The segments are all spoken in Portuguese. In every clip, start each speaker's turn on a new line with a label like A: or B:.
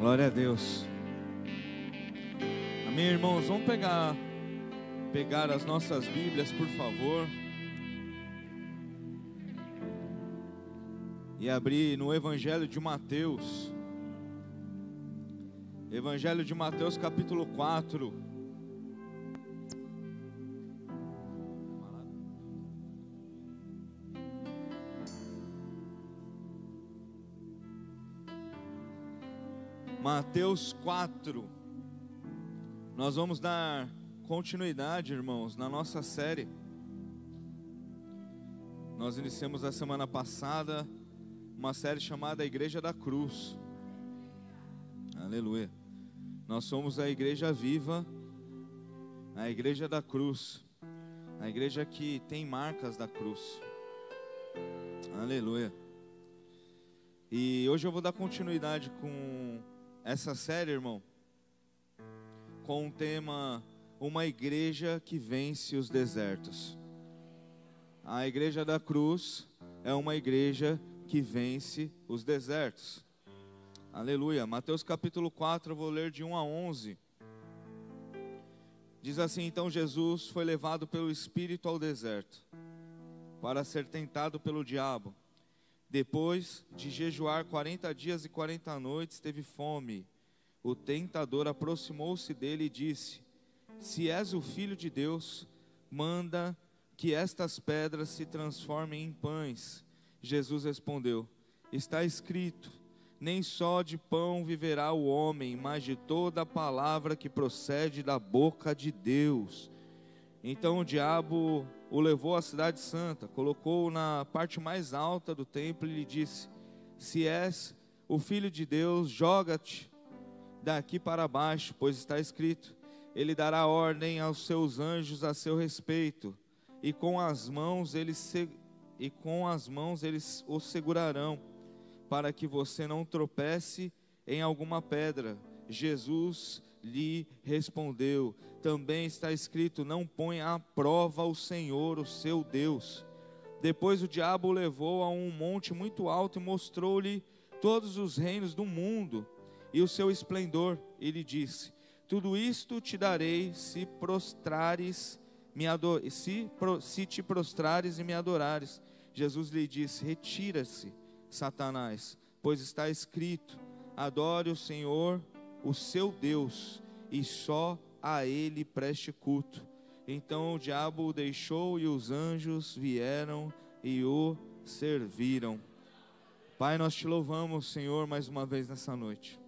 A: Glória a Deus. Amém, irmãos? Vamos pegar as nossas Bíblias, por favor, e abrir no Evangelho de Mateus. Evangelho de Mateus, capítulo 4. Mateus 4. Nós vamos dar continuidade, irmãos, na nossa série. Nós iniciamos a semana passada uma série chamada A Igreja da Cruz. Aleluia. Nós somos a Igreja Viva, a Igreja da Cruz, a igreja que tem marcas da cruz. Aleluia. E hoje eu vou dar continuidade com essa série, irmão, com o tema Uma Igreja que Vence os Desertos. A Igreja da Cruz é uma igreja que vence os desertos. Aleluia. Mateus capítulo 4, eu vou ler de 1 a 11. Diz assim: então Jesus foi levado pelo Espírito ao deserto, para ser tentado pelo diabo. Depois de jejuar 40 dias e 40 noites, teve fome. O tentador aproximou-se dele e disse: se és o Filho de Deus, manda que estas pedras se transformem em pães. Jesus respondeu: está escrito, nem só de pão viverá o homem, mas de toda a palavra que procede da boca de Deus. Então o diabo o levou à cidade santa, colocou-o na parte mais alta do templo e lhe disse: se és o Filho de Deus, joga-te daqui para baixo, pois está escrito, ele dará ordem aos seus anjos a seu respeito, e com as mãos eles o segurarão, para que você não tropece em alguma pedra. Jesus lhe respondeu: também está escrito, não ponha à prova o Senhor, o seu Deus. Depois o diabo o levou a um monte muito alto e mostrou-lhe todos os reinos do mundo e o seu esplendor, e lhe disse: tudo isto te darei se te prostrares e me adorares. Jesus lhe disse: retira-se, Satanás, pois está escrito, adore o Senhor, o seu Deus, e só a ele preste culto. Então o diabo o deixou e os anjos vieram e o serviram. Pai, nós te louvamos, Senhor, mais uma vez nessa noite.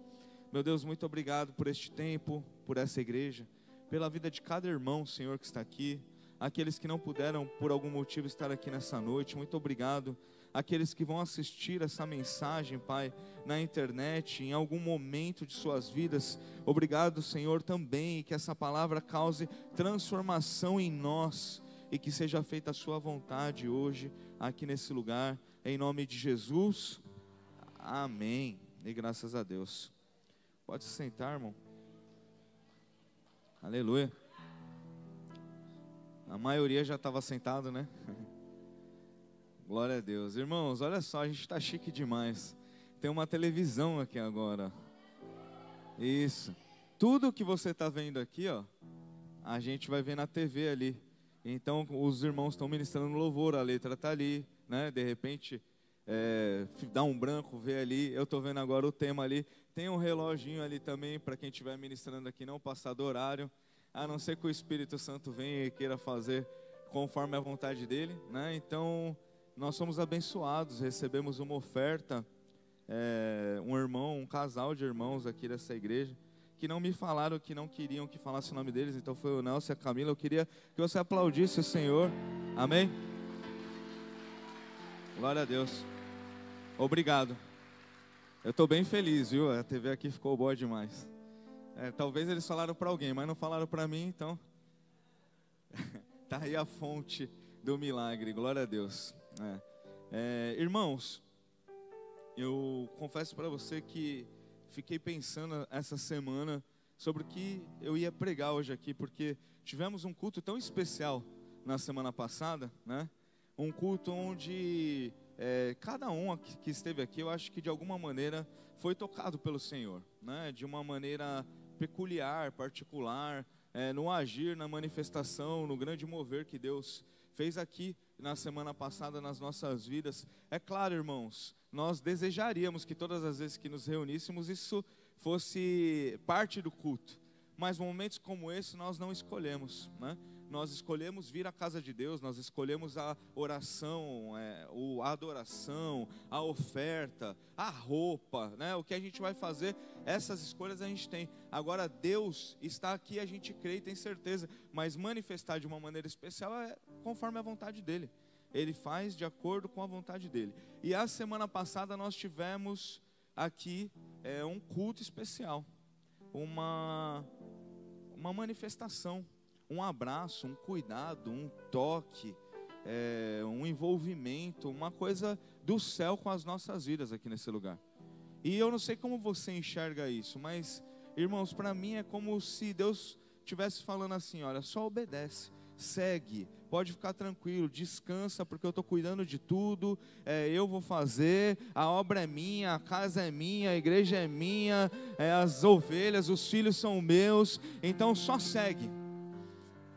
A: Meu Deus, muito obrigado por este tempo, por essa igreja, pela vida de cada irmão, Senhor, que está aqui, aqueles que não puderam por algum motivo estar aqui nessa noite, muito obrigado. Aqueles que vão assistir essa mensagem, Pai, na internet, em algum momento de suas vidas, obrigado, Senhor, também, que essa palavra cause transformação em nós, e que seja feita a sua vontade hoje, aqui nesse lugar, em nome de Jesus, amém, e graças a Deus. Pode se sentar, irmão. Aleluia. A maioria já estava sentado, né? Glória a Deus. Irmãos, olha só, a gente está chique demais. Tem uma televisão aqui agora. Isso. Tudo que você está vendo aqui, ó, a gente vai ver na TV ali. Então, os irmãos estão ministrando louvor, a letra está ali, né? De repente, dá um branco, vê ali. Eu estou vendo agora o tema ali. Tem um reloginho ali também, para quem estiver ministrando aqui, não passar do horário. A não ser que o Espírito Santo venha e queira fazer conforme a vontade dele, né? Então, nós somos abençoados, recebemos uma oferta, um casal de irmãos aqui dessa igreja, que não me falaram que não queriam que falasse o nome deles, então foi o Nelson e a Camila. Eu queria que você aplaudisse o Senhor, amém? Glória a Deus, obrigado. Eu estou bem feliz, viu? A TV aqui ficou boa demais. Talvez eles falaram para alguém, mas não falaram para mim, então tá aí a fonte do milagre, glória a Deus. Irmãos, eu confesso para você que fiquei pensando essa semana sobre o que eu ia pregar hoje aqui, porque tivemos um culto tão especial na semana passada, né? Um culto onde cada um que esteve aqui, eu acho que de alguma maneira foi tocado pelo Senhor, né? De uma maneira peculiar, particular, no agir, na manifestação, no grande mover que Deus fez aqui na semana passada nas nossas vidas. É claro, irmãos, nós desejaríamos que todas as vezes que nos reuníssemos isso fosse parte do culto, mas momentos como esse nós não escolhemos, né? Nós escolhemos vir à casa de Deus, nós escolhemos a oração, a adoração, a oferta, a roupa, né? O que a gente vai fazer, essas escolhas a gente tem. Agora Deus está aqui, a gente crê e tem certeza, mas manifestar de uma maneira especial é conforme a vontade dEle. Ele faz de acordo com a vontade dEle. E a semana passada nós tivemos aqui um culto especial, uma manifestação, um abraço, um cuidado, um toque, um envolvimento, uma coisa do céu com as nossas vidas aqui nesse lugar. E eu não sei como você enxerga isso, mas, irmãos, para mim é como se Deus estivesse falando assim: olha, só obedece, segue, pode ficar tranquilo, descansa, porque eu estou cuidando de tudo, eu vou fazer, a obra é minha, a casa é minha, a igreja é minha, as ovelhas, os filhos são meus, então só segue.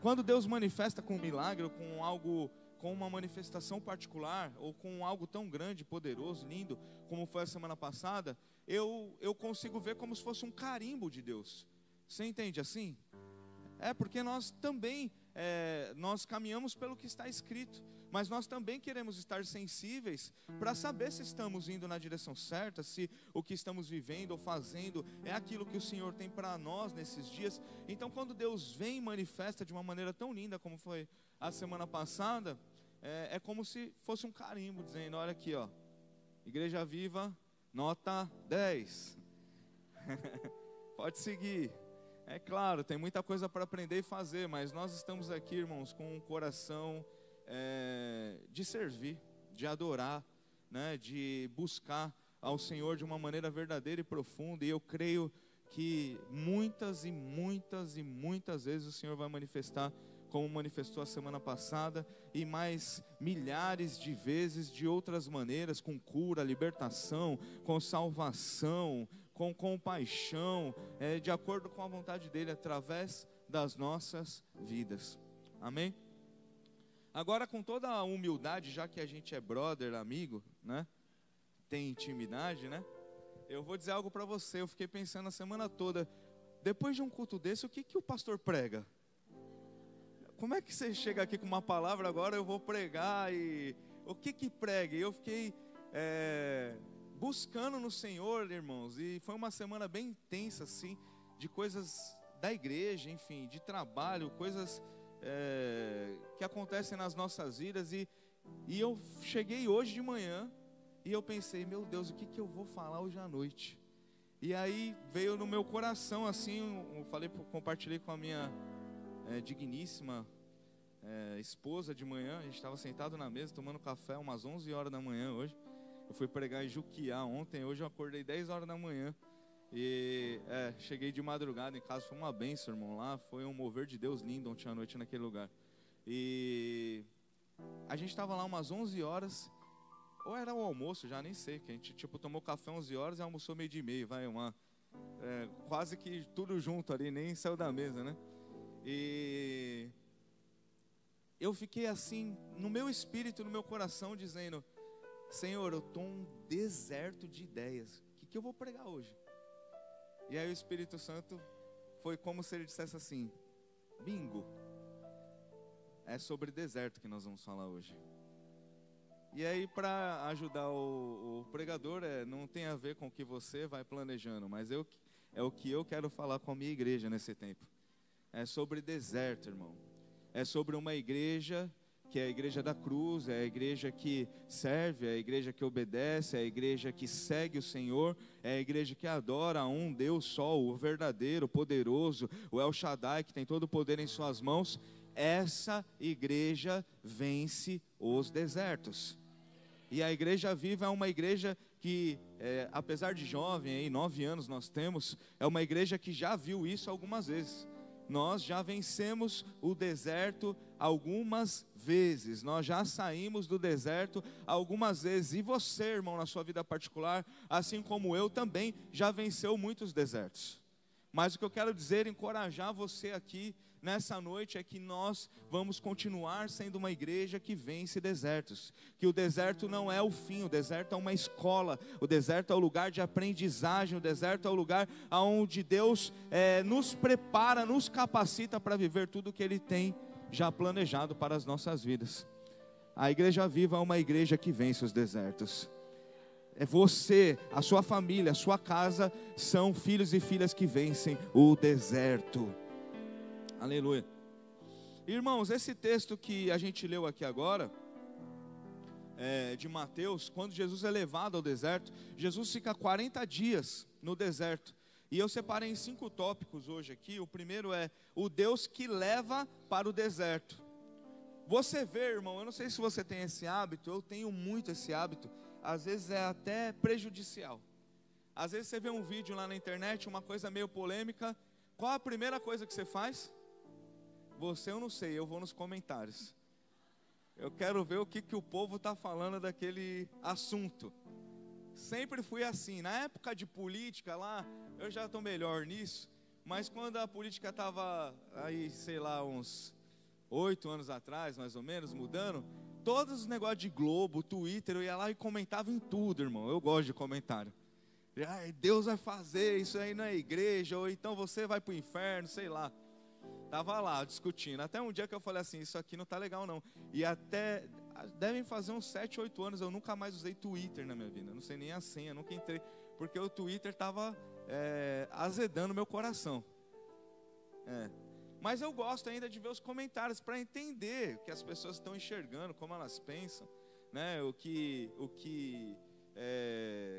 A: Quando Deus manifesta com um milagre, ou com algo, com uma manifestação particular, ou com algo tão grande, poderoso, lindo, como foi a semana passada, eu consigo ver como se fosse um carimbo de Deus. Você entende assim? Porque nós também, nós caminhamos pelo que está escrito, mas nós também queremos estar sensíveis para saber se estamos indo na direção certa, se o que estamos vivendo ou fazendo é aquilo que o Senhor tem para nós nesses dias. Então quando Deus vem e manifesta de uma maneira tão linda como foi a semana passada, é como se fosse um carimbo dizendo: olha aqui, ó, Igreja Viva, nota 10. Pode seguir. É claro, tem muita coisa para aprender e fazer, mas nós estamos aqui, irmãos, com um coração de servir, de adorar, né, de buscar ao Senhor de uma maneira verdadeira e profunda. E eu creio que muitas e muitas e muitas vezes o Senhor vai manifestar como manifestou a semana passada, e mais milhares de vezes de outras maneiras, com cura, libertação, com salvação, com compaixão, de acordo com a vontade dEle, através das nossas vidas. Amém? Agora, com toda a humildade, já que a gente é brother, amigo, né? Tem intimidade, né? Eu vou dizer algo para você. Eu fiquei pensando a semana toda, depois de um culto desse, o que o pastor prega? Como é que você chega aqui com uma palavra, agora eu vou pregar, e o que prega? E eu fiquei buscando no Senhor, irmãos, e foi uma semana bem intensa, assim, de coisas da igreja, enfim, de trabalho, coisas que acontecem nas nossas vidas, e eu cheguei hoje de manhã, e eu pensei: meu Deus, o que eu vou falar hoje à noite? E aí veio no meu coração, assim, compartilhei com a minha digníssima esposa de manhã. A gente estava sentado na mesa, tomando café, umas 11 horas da manhã hoje. Eu fui pregar em Juquiá ontem, hoje eu acordei 10 horas da manhã. E cheguei de madrugada em casa, foi uma bênção, irmão. Lá foi um mover de Deus lindo ontem à noite naquele lugar. E a gente estava lá umas 11 horas, ou era o almoço, já nem sei, que a gente tomou café 11 horas e almoçou 12:30, quase que tudo junto ali, nem saiu da mesa, né? E eu fiquei assim, no meu espírito, no meu coração, dizendo: Senhor, eu estou um deserto de ideias, o que eu vou pregar hoje? E aí o Espírito Santo foi como se ele dissesse assim: bingo, é sobre deserto que nós vamos falar hoje. E aí, para ajudar o pregador, não tem a ver com o que você vai planejando, mas é o que eu quero falar com a minha igreja nesse tempo. É sobre deserto, irmão. É sobre uma igreja que é a igreja da cruz, é a igreja que serve, é a igreja que obedece, é a igreja que segue o Senhor, é a igreja que adora a um Deus só, o verdadeiro, o poderoso, o El Shaddai, que tem todo o poder em suas mãos. Essa igreja vence os desertos. E a Igreja Viva é uma igreja que, apesar de jovem, 9 anos nós temos, é uma igreja que já viu isso algumas vezes. nós já vencemos o deserto algumas vezes, nós já saímos do deserto algumas vezes, e você, irmão, na sua vida particular, assim como eu também, já venceu muitos desertos. Mas o que eu quero dizer, encorajar você aqui nessa noite, é que nós vamos continuar sendo uma igreja que vence desertos, que o deserto não é o fim, o deserto é uma escola, o deserto é o lugar de aprendizagem, o deserto é o lugar onde Deus nos prepara, nos capacita para viver tudo o que Ele tem já planejado para as nossas vidas. A Igreja Viva é uma igreja que vence os desertos. É você, a sua família, a sua casa, são filhos e filhas que vencem o deserto. Aleluia. Irmãos, esse texto que a gente leu aqui agora, de Mateus, quando Jesus é levado ao deserto, Jesus fica 40 dias no deserto. E eu separei em 5 tópicos hoje aqui. O primeiro é o Deus que leva para o deserto. Você vê, irmão, eu não sei se você tem esse hábito, eu tenho muito esse hábito, às vezes é até prejudicial. Às vezes você vê um vídeo lá na internet, uma coisa meio polêmica, qual a primeira coisa que você faz? Você, eu não sei, eu vou nos comentários. Eu quero ver o que o povo está falando daquele assunto. Sempre fui assim. Na época de política lá, eu já estou melhor nisso. Mas quando a política estava aí, sei lá, uns 8 anos atrás, mais ou menos, mudando, todos os negócios de Globo, Twitter, eu ia lá e comentava em tudo, irmão. Eu gosto de comentário. Ai, Deus vai fazer, isso aí não é igreja, ou então você vai para o inferno, sei lá. Estava lá discutindo, até um dia que eu falei assim, isso aqui não está legal não. E até, devem fazer uns 7, 8 anos, eu nunca mais usei Twitter na minha vida. Não sei nem a senha, nunca entrei, porque o Twitter estava azedando meu coração. Mas eu gosto ainda de ver os comentários, para entender o que as pessoas estão enxergando, como elas pensam, né? O que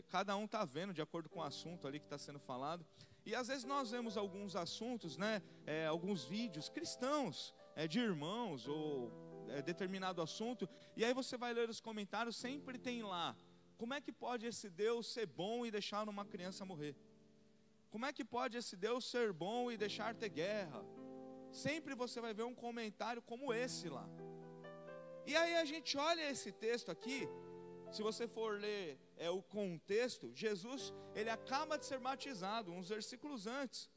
A: cada um está vendo de acordo com o assunto ali que está sendo falado. E às vezes nós vemos alguns assuntos, né, alguns vídeos cristãos, de irmãos, ou determinado assunto, e aí você vai ler os comentários, sempre tem lá, como é que pode esse Deus ser bom e deixar uma criança morrer? Como é que pode esse Deus ser bom e deixar ter guerra? Sempre você vai ver um comentário como esse lá. E aí a gente olha esse texto aqui, se você for ler o contexto, Jesus, ele acaba de ser batizado, uns versículos antes.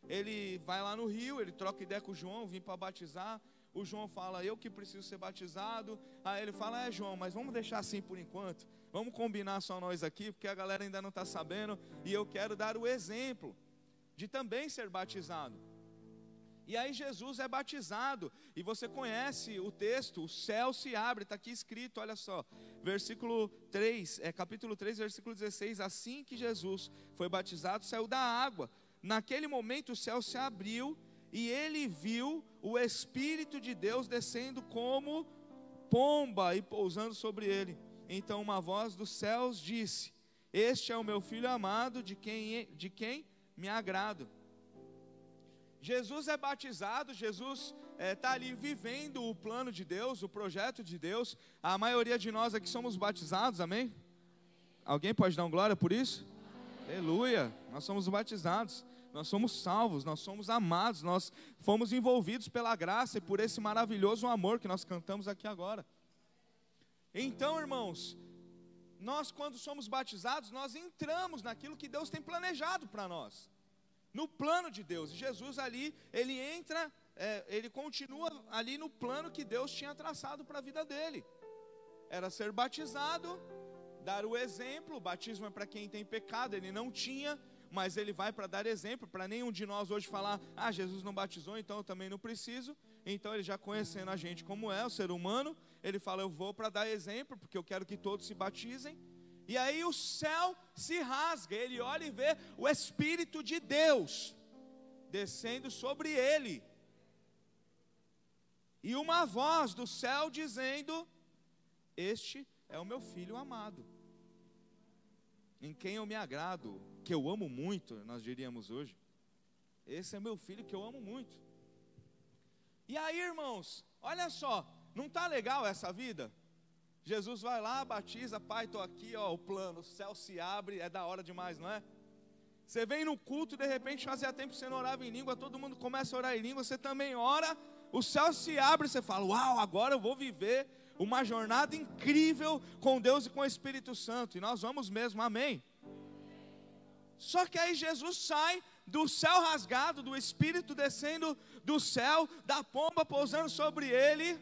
A: Ele vai lá no rio, ele troca ideia com o João, vim para batizar. O João fala, eu que preciso ser batizado. Aí ele fala, João, mas vamos deixar assim por enquanto. Vamos combinar só nós aqui, porque a galera ainda não está sabendo. E eu quero dar o exemplo de também ser batizado. E aí Jesus é batizado, e você conhece o texto, o céu se abre, está aqui escrito, olha só, versículo 3, capítulo 3, versículo 16, assim que Jesus foi batizado, saiu da água, naquele momento o céu se abriu, e ele viu o Espírito de Deus descendo como pomba e pousando sobre ele. Então uma voz dos céus disse, este é o meu filho amado, de quem me agrado. Jesus é batizado, Jesus está ali vivendo o plano de Deus, o projeto de Deus. A maioria de nós aqui somos batizados, amém? Alguém pode dar um glória por isso? Aleluia, nós somos batizados, nós somos salvos, nós somos amados, nós fomos envolvidos pela graça e por esse maravilhoso amor que nós cantamos aqui agora. Então, irmãos, nós quando somos batizados, nós entramos naquilo que Deus tem planejado para nós. No plano de Deus, e Jesus ali, ele entra, ele continua ali no plano que Deus tinha traçado para a vida dele. Era ser batizado, dar o exemplo. O batismo é para quem tem pecado, ele não tinha, mas ele vai para dar exemplo, para nenhum de nós hoje falar, Jesus não batizou, então eu também não preciso. Então ele já conhecendo a gente como é, o ser humano, ele fala, eu vou para dar exemplo, porque eu quero que todos se batizem. E aí o céu se rasga, ele olha e vê o Espírito de Deus descendo sobre ele. E uma voz do céu dizendo, este é o meu filho amado, em quem eu me agrado, que eu amo muito, nós diríamos hoje. Esse é meu filho que eu amo muito. E aí, irmãos, olha só, não está legal essa vida? Jesus vai lá, batiza, pai, estou aqui, o plano, o céu se abre, é da hora demais, não é? Você vem no culto, de repente fazia tempo que você não orava em língua, todo mundo começa a orar em língua, você também ora, o céu se abre, você fala, uau, agora eu vou viver uma jornada incrível com Deus e com o Espírito Santo, e nós vamos mesmo, amém? Só que aí Jesus sai do céu rasgado, do Espírito descendo do céu, da pomba pousando sobre ele,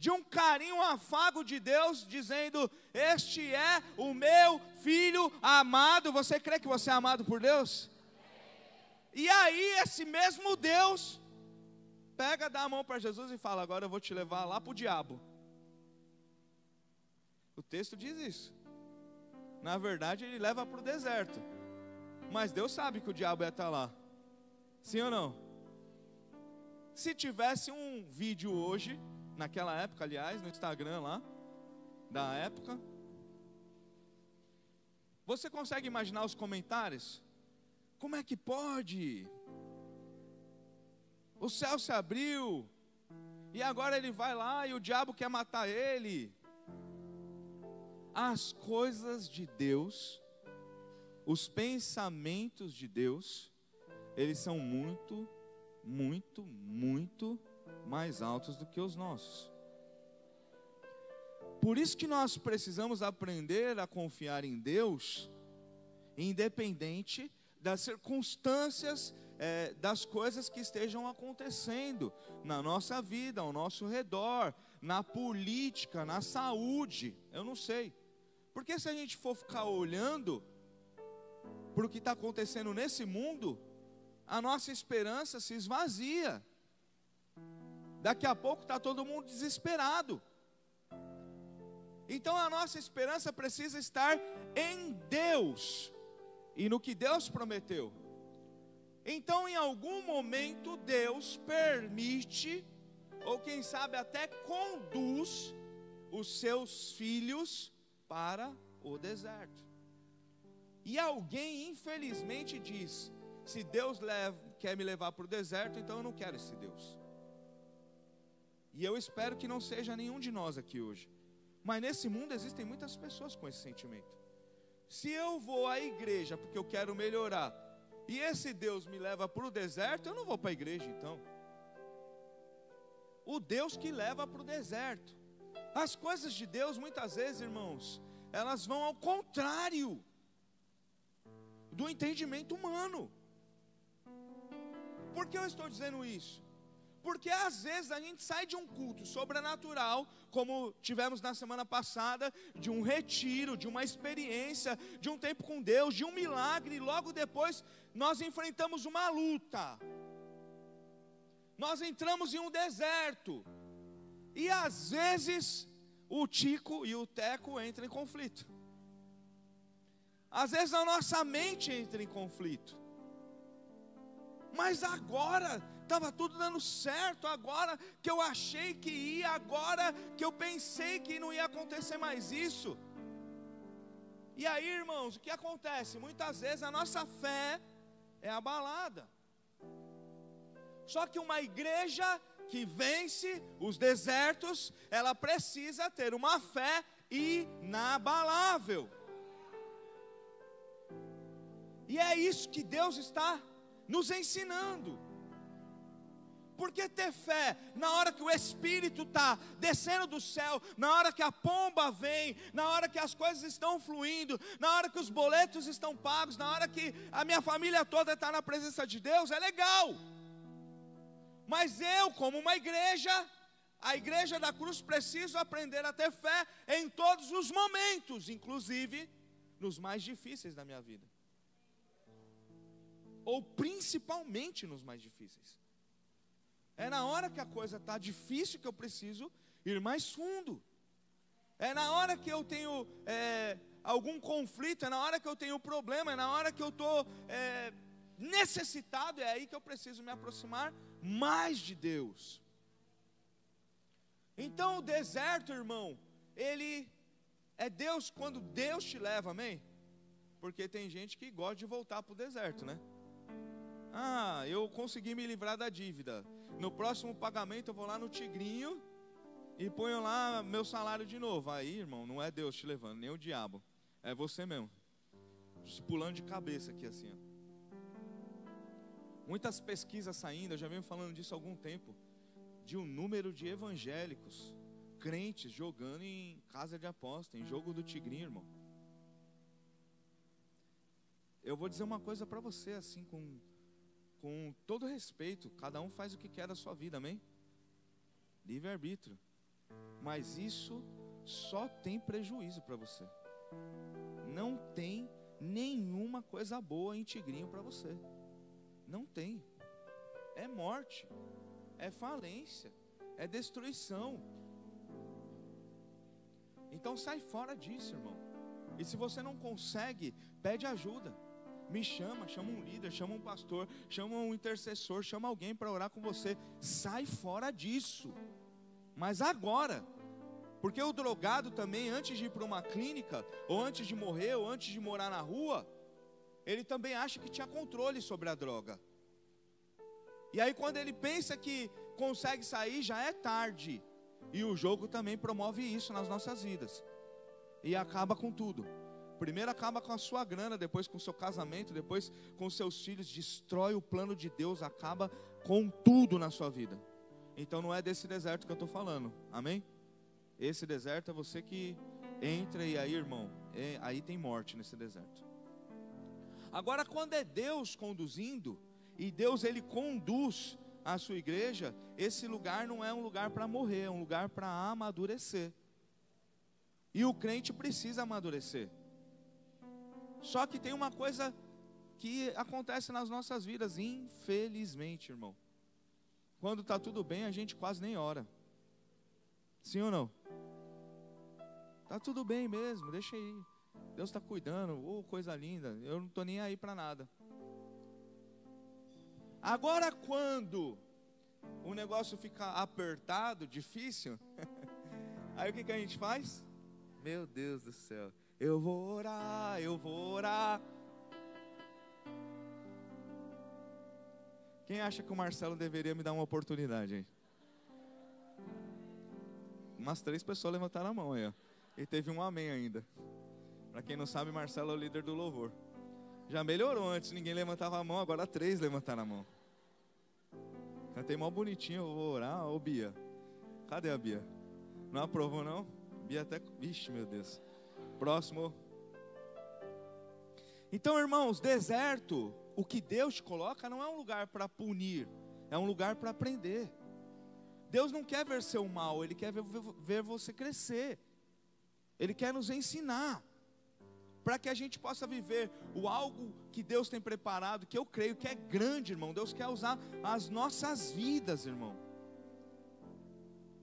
A: de um carinho, um afago de Deus, dizendo, este é o meu filho amado. Você crê que você é amado por Deus? E aí esse mesmo Deus pega, dá a mão para Jesus e fala, agora eu vou te levar lá para o diabo. O texto diz isso. Na verdade ele leva para o deserto, mas Deus sabe que o diabo ia estar lá. Sim ou não? Se tivesse um vídeo hoje, naquela época, aliás, no Instagram lá, da época, você consegue imaginar os comentários? Como é que pode? O céu se abriu, e agora ele vai lá e o diabo quer matar ele. As coisas de Deus, os pensamentos de Deus, eles são muito, muito, muito mais altos do que os nossos. Por isso que nós precisamos aprender a confiar em Deus, independente das circunstâncias, das coisas que estejam acontecendo na nossa vida, ao nosso redor, na política, na saúde, eu não sei. Porque se a gente for ficar olhando para o que está acontecendo nesse mundo, a nossa esperança se esvazia. Daqui a pouco está todo mundo desesperado. Então a nossa esperança precisa estar em Deus e no que Deus prometeu. Então em algum momento Deus permite, ou quem sabe até conduz os seus filhos para o deserto. E alguém infelizmente diz, se Deus quer me levar para o deserto, então eu não quero esse Deus. E eu espero que não seja nenhum de nós aqui hoje. Mas nesse mundo existem muitas pessoas com esse sentimento. Se eu vou à igreja porque eu quero melhorar, e esse Deus me leva para o deserto, eu não vou para a igreja então. O Deus que leva para o deserto. As coisas de Deus muitas vezes, irmãos, elas vão ao contrário do entendimento humano. Por que eu estou dizendo isso? Porque às vezes a gente sai de um culto sobrenatural, como tivemos na semana passada, de um retiro, de uma experiência, de um tempo com Deus, de um milagre, e logo depois nós enfrentamos uma luta. Nós entramos em um deserto. E às vezes o Tico e o Teco entram em conflito. Às vezes a nossa mente entra em conflito. Mas agora estava tudo dando certo, agora que eu achei que ia, agora que eu pensei que não ia acontecer mais isso. E aí, irmãos, o que acontece? Muitas vezes a nossa fé é abalada. Só que uma igreja que vence os desertos, ela precisa ter uma fé inabalável. E é isso que Deus está nos ensinando. Porque ter fé na hora que o Espírito está descendo do céu, na hora que a pomba vem, na hora que as coisas estão fluindo, na hora que os boletos estão pagos, na hora que a minha família toda está na presença de Deus, é legal. Mas eu, como uma igreja, a igreja da cruz, preciso aprender a ter fé em todos os momentos, inclusive nos mais difíceis da minha vida. Ou principalmente nos mais difíceis. É na hora que a coisa está difícil que eu preciso ir mais fundo. É na hora que eu tenho algum conflito, é na hora que eu tenho problema, é na hora que eu estou necessitado, é aí que eu preciso me aproximar mais de Deus. Então o deserto, irmão, ele é Deus quando Deus te leva, amém? Porque tem gente que gosta de voltar para o deserto, né? Ah, eu consegui me livrar da dívida. No próximo pagamento eu vou lá no Tigrinho e ponho lá meu salário de novo. Aí, irmão, não é Deus te levando, nem o diabo. É você mesmo. pulando de cabeça aqui assim, ó. Muitas pesquisas saindo, eu já venho falando disso há algum tempo, de um número de evangélicos, crentes jogando em casa de aposta, em jogo do tigrinho, irmão. Eu vou dizer uma coisa para você, assim, com todo respeito, cada um faz o que quer da sua vida, amém? Livre-arbítrio. Mas isso só tem prejuízo para você. Não tem nenhuma coisa boa em tigrinho para você. Não tem. É morte, é falência, é destruição. Então sai fora disso, irmão. E se você não consegue, pede ajuda. Me chama um líder, chama um pastor, chama um intercessor, chama alguém para orar com você. Sai fora disso. Mas agora, porque o drogado também, antes de ir para uma clínica, ou antes de morrer, ou antes de morar na rua, ele também acha que tinha controle sobre a droga. E aí quando ele pensa que consegue sair, já é tarde. E o jogo também promove isso nas nossas vidas. E acaba com tudo. Primeiro acaba com a sua grana, depois com o seu casamento, depois com os seus filhos, destrói o plano de Deus, acaba com tudo na sua vida. Então não é desse deserto que eu estou falando, amém? Esse deserto é você que entra e aí, irmão, aí tem morte nesse deserto. Agora, quando é Deus conduzindo, e Deus ele conduz a sua igreja, esse lugar não é um lugar para morrer, é um lugar para amadurecer. E o crente precisa amadurecer. Só que tem uma coisa que acontece nas nossas vidas, infelizmente, irmão. Quando está tudo bem, a gente quase nem ora. Sim ou não? Está tudo bem mesmo, deixa aí. Deus está cuidando, coisa linda, eu não estou nem aí para nada. Agora quando o negócio fica apertado, difícil, aí o que a gente faz? Meu Deus do céu, eu vou orar, eu vou orar. Quem acha que o Marcelo deveria me dar uma oportunidade aí? Umas 3 pessoas levantaram a mão aí, ó. E teve um amém ainda. Para quem não sabe, Marcelo é o líder do louvor. Já melhorou, antes ninguém levantava a mão, agora 3 levantaram a mão. Cantei mó bonitinho, eu vou orar. Ô Bia, cadê a Bia? Não aprovou não? Bia até, vixe meu Deus. Próximo. Então, irmãos, deserto, o que Deus te coloca não é um lugar para punir, é um lugar para aprender. Deus não quer ver seu mal, Ele quer ver você crescer. Ele quer nos ensinar, para que a gente possa viver o algo que Deus tem preparado, que eu creio que é grande, irmão. Deus quer usar as nossas vidas, irmão.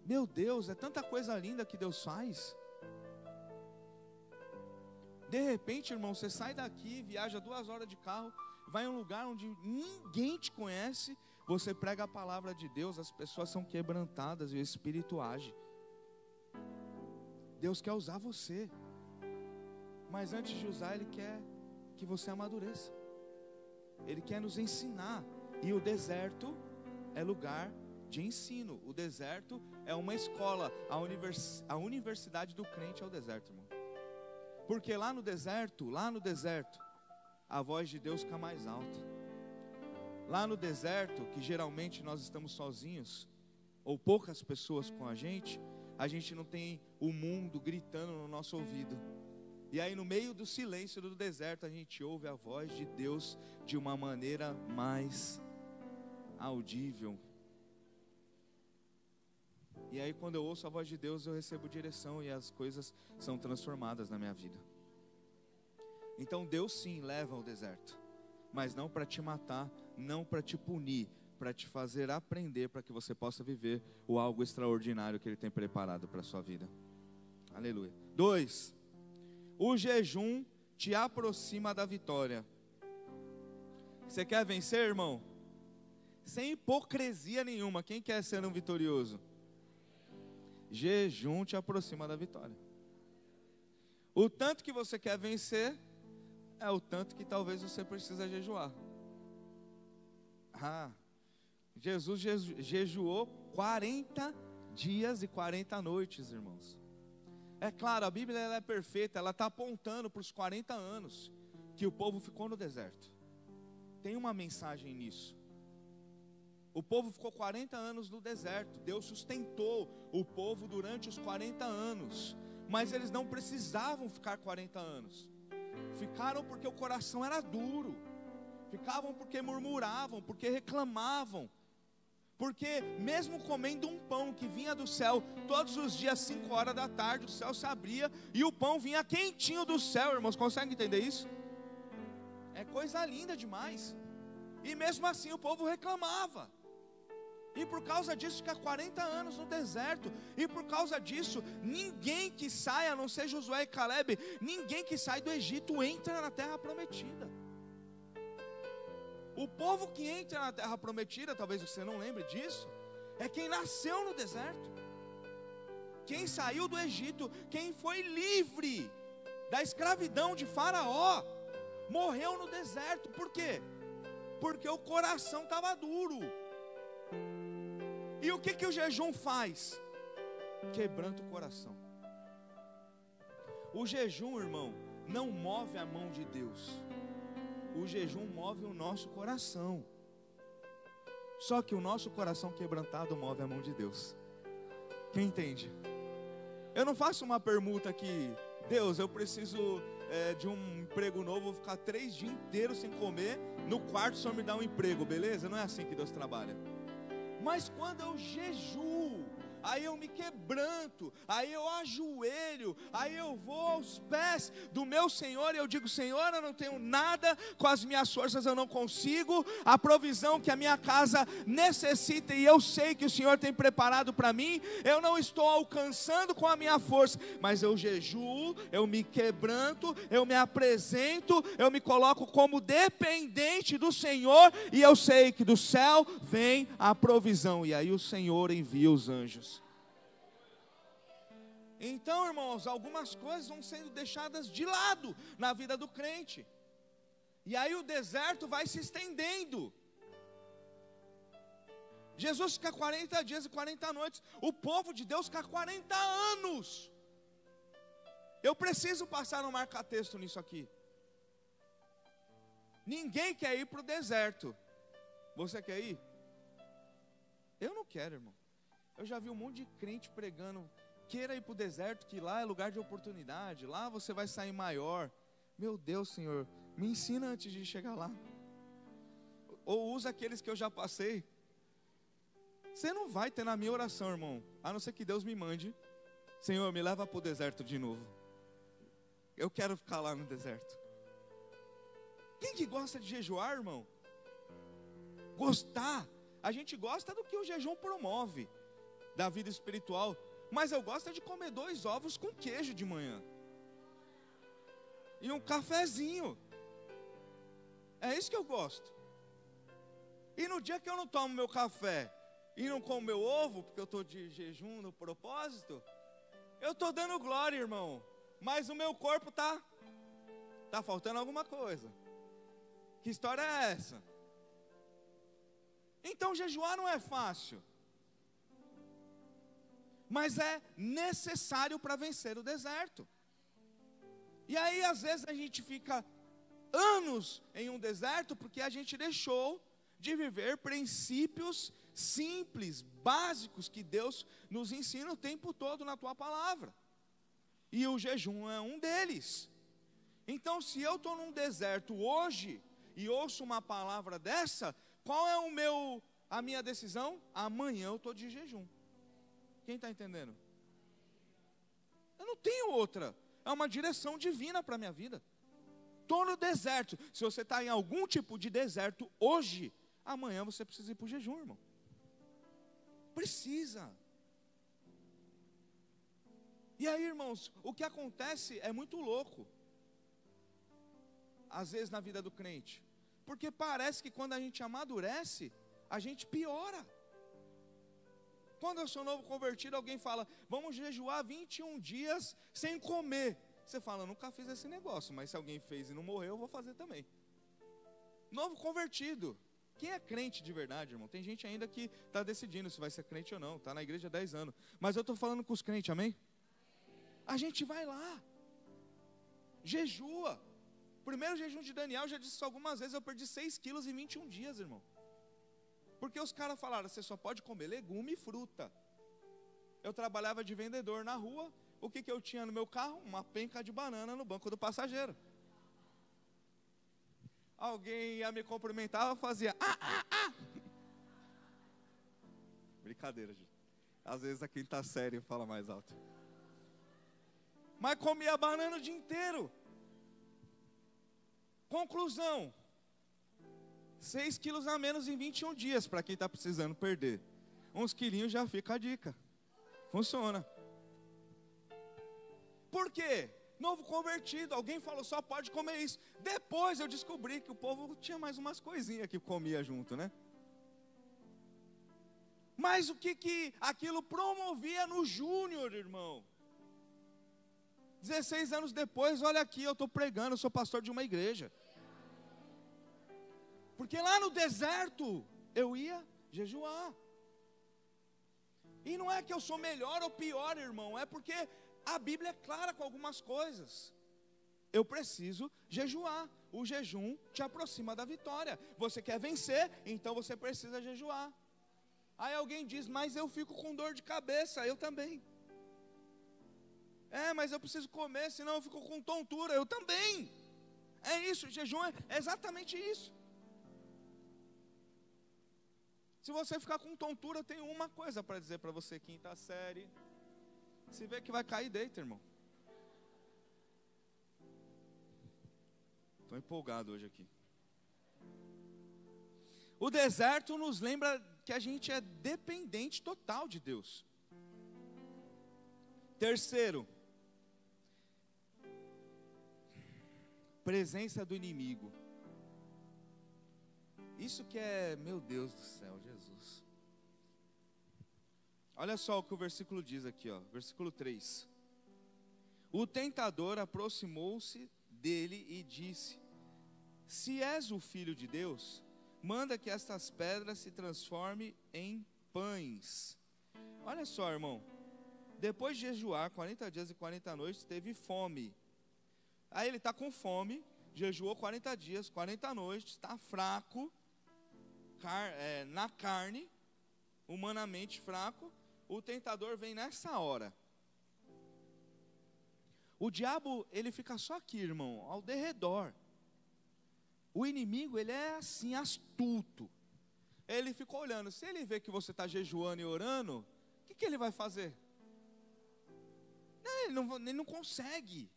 A: Meu Deus, é tanta coisa linda que Deus faz. De repente, irmão, você sai daqui, viaja 2 horas de carro, vai em um lugar onde ninguém te conhece, você prega a palavra de Deus, as pessoas são quebrantadas e o Espírito age. Deus quer usar você, mas antes de usar, Ele quer que você amadureça. Ele quer nos ensinar. E o deserto é lugar de ensino. O deserto é uma escola. A universidade do crente é o deserto, irmão. Porque lá no deserto, a voz de Deus fica mais alta. Lá no deserto, que geralmente nós estamos sozinhos, ou poucas pessoas com a gente não tem o mundo gritando no nosso ouvido. E aí no meio do silêncio do deserto, a gente ouve a voz de Deus de uma maneira mais audível. E aí quando eu ouço a voz de Deus, eu recebo direção e as coisas são transformadas na minha vida. Então Deus sim leva ao deserto, mas não para te matar, não para te punir, para te fazer aprender, para que você possa viver o algo extraordinário que Ele tem preparado para a sua vida. Aleluia. 2, o jejum te aproxima da vitória. Você quer vencer, irmão? Sem hipocrisia nenhuma. Quem quer ser um vitorioso? Jejum te aproxima da vitória. O tanto que você quer vencer é o tanto que talvez você precisa jejuar. Jesus jejuou 40 dias e 40 noites, irmãos. É claro, a Bíblia ela é perfeita, ela está apontando para os 40 anos. que o povo ficou no deserto. Tem uma mensagem nisso. O povo ficou 40 anos no deserto. Deus sustentou o povo durante os 40 anos. Mas eles não precisavam ficar 40 anos. Ficaram porque o coração era duro. Ficavam porque murmuravam, porque reclamavam. Porque mesmo comendo um pão que vinha do céu, todos os dias 5 horas da tarde, o céu se abria e o pão vinha quentinho do céu, irmãos, conseguem entender isso? É coisa linda demais. E mesmo assim o povo reclamava. E por causa disso fica 40 anos no deserto. E por causa disso, ninguém que sai, a não ser Josué e Caleb, ninguém que sai do Egito entra na terra prometida. O povo que entra na terra prometida, talvez você não lembre disso, é quem nasceu no deserto, quem saiu do Egito, quem foi livre da escravidão de Faraó, morreu no deserto. Por quê? Porque o coração estava duro. E o que o jejum faz? Quebranta o coração. O jejum, irmão, não move a mão de Deus. O jejum move o nosso coração. Só que o nosso coração quebrantado move a mão de Deus. Quem entende? Eu não faço uma permuta aqui: Deus, eu preciso de um emprego novo, vou ficar 3 dias inteiros sem comer, no quarto o Senhor me dá um emprego, beleza? Não é assim que Deus trabalha. Mas quando eu jejuo, aí eu me quebranto, aí eu ajoelho, aí eu vou aos pés do meu Senhor e eu digo: Senhor, eu não tenho nada, com as minhas forças eu não consigo, a provisão que a minha casa necessita e eu sei que o Senhor tem preparado para mim, eu não estou alcançando com a minha força, mas eu jejuo, eu me quebranto, eu me apresento, eu me coloco como dependente do Senhor e eu sei que do céu vem a provisão, e aí o Senhor envia os anjos. Então, irmãos, algumas coisas vão sendo deixadas de lado na vida do crente. E aí o deserto vai se estendendo. Jesus fica 40 dias e 40 noites. O povo de Deus fica 40 anos. Eu preciso passar no marca-texto nisso aqui. Ninguém quer ir para o deserto. Você quer ir? Eu não quero, irmão. Eu já vi um monte de crente pregando: queira ir para o deserto, que lá é lugar de oportunidade, lá você vai sair maior. Meu Deus, Senhor, me ensina antes de chegar lá. Ou usa aqueles que eu já passei. Você não vai ter na minha oração, irmão, a não ser que Deus me mande: Senhor, me leva para o deserto de novo. Eu quero ficar lá no deserto. Quem que gosta de jejuar, irmão? Gostar. A gente gosta do que o jejum promove, da vida espiritual. Mas eu gosto de comer 2 ovos com queijo de manhã. E um cafezinho. É isso que eu gosto. E no dia que eu não tomo meu café e não como meu ovo, porque eu estou de jejum no propósito, eu estou dando glória, irmão. Mas o meu corpo tá faltando alguma coisa. Que história é essa? Então jejuar não é fácil. Mas é necessário para vencer o deserto. E aí às vezes a gente fica anos em um deserto porque a gente deixou de viver princípios simples, básicos, que Deus nos ensina o tempo todo na tua palavra. E o jejum é um deles. Então, se eu estou num deserto hoje e ouço uma palavra dessa, qual é a minha decisão? Amanhã eu estou de jejum. Quem está entendendo? Eu não tenho outra. É uma direção divina para a minha vida. Estou no deserto. Se você está em algum tipo de deserto hoje, amanhã você precisa ir para o jejum, irmão. Precisa. E aí, irmãos, o que acontece é muito louco, às vezes na vida do crente. Porque parece que quando a gente amadurece, a gente piora. Quando eu sou novo convertido, alguém fala: vamos jejuar 21 dias sem comer. Você fala: eu nunca fiz esse negócio, mas se alguém fez e não morreu, eu vou fazer também. Novo convertido. Quem é crente de verdade, irmão? Tem gente ainda que está decidindo se vai ser crente ou não. Está na igreja há 10 anos. Mas eu estou falando com os crentes, amém? A gente vai lá. Jejua. Primeiro jejum de Daniel, já disse isso algumas vezes, eu perdi 6 quilos em 21 dias, irmão. Porque os caras falaram, você só pode comer legume e fruta. Eu trabalhava de vendedor na rua, o que eu tinha no meu carro? Uma penca de banana no banco do passageiro. Alguém ia me cumprimentar, eu fazia, Brincadeira, gente. Às vezes a quinta série fala mais alto. Mas comia banana o dia inteiro. Conclusão: 6 quilos a menos em 21 dias, para quem está precisando perder. Uns quilinhos já fica a dica. Funciona. Por quê? Novo convertido, alguém falou, só pode comer isso. Depois eu descobri que o povo tinha mais umas coisinhas que comia junto, né? Mas o que aquilo promovia no júnior, irmão? 16 anos depois, olha aqui, eu estou pregando, eu sou pastor de uma igreja. Porque lá no deserto, eu ia jejuar. E não é que eu sou melhor ou pior, irmão, é porque a Bíblia é clara com algumas coisas. Eu preciso jejuar. O jejum te aproxima da vitória. Você quer vencer, então você precisa jejuar. Aí alguém diz, mas eu fico com dor de cabeça. Eu também. Mas eu preciso comer, senão eu fico com tontura. Eu também. É isso, jejum é exatamente isso. Se você ficar com tontura, eu tenho uma coisa para dizer para você, quinta série. Se vê que vai cair, deita, irmão. Estou empolgado hoje aqui. O deserto nos lembra que a gente é dependente total de Deus. Terceiro, presença do inimigo. Isso que é, meu Deus do céu, Jesus. Olha só o que o versículo diz aqui, ó, versículo 3. O tentador aproximou-se dele e disse: se és o filho de Deus, manda que estas pedras se transformem em pães. Olha só, irmão. Depois de jejuar 40 dias e 40 noites, teve fome. Aí ele está com fome, jejuou 40 dias, 40 noites, está fraco, na carne, humanamente fraco. O tentador vem nessa hora. O diabo, ele fica só aqui, irmão, ao derredor. O inimigo, ele é assim, astuto. Ele fica olhando. Se ele vê que você está jejuando e orando, o que ele vai fazer? Ele não consegue.